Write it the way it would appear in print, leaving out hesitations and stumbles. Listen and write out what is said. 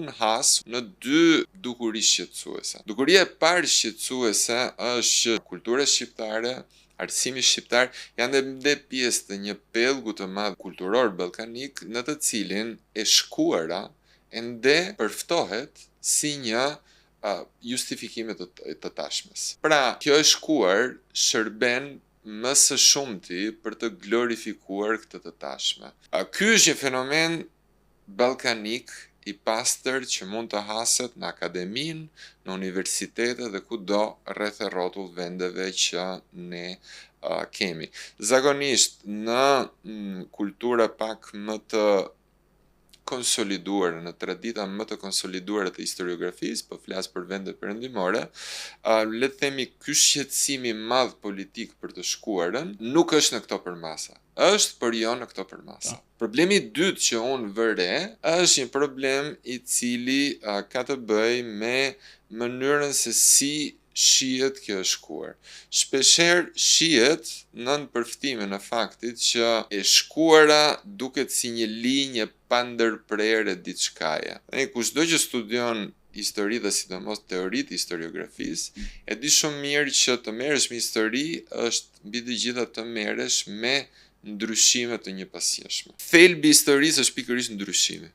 unë has në dy dukuri shqetësuese. Dukuria e parë shqetësuese është që kultura shqiptare, arsimit shqiptar janë dhe pjesë të një pellgu të madh kulturor ballkanik në të cilin e shkuara ende përftohet si një justifikime të tashmes. Pra, kjo e shkuar shërben më së shumti për të glorifikuar këtë të tashme. Ky është një fenomen ballkanik i pastër që mund të haset në akademin, në universitete dhe kudo rreth e rrotull vendeve që ne kemi. Zakonisht në kultura pak më të konsoliduar, në tradita më të konsoliduara të historiografisë, po flas për vende perëndimore, le të themi ky shqetësim i madh politik për të shkuarën nuk është në këto përmasa. Është, por jo në këto përmasa. Problemi i dytë që unë vëre është një problem i cili ka të bëjë me mënyrën se si shihet kjo e shkuar. Shpeshherë shihet nën përftimin e faktit që e shkuara duket si një linjë pa ndërprerje diçkaje. Kushdo që studion histori dhe sidomos teoritë historiografisë, e di shumë mirë që të merresh me histori është mbi të gjitha të merresh me ndryshime të njëpasjeshme. Thelbi i historisë është pikërisht ndryshimi.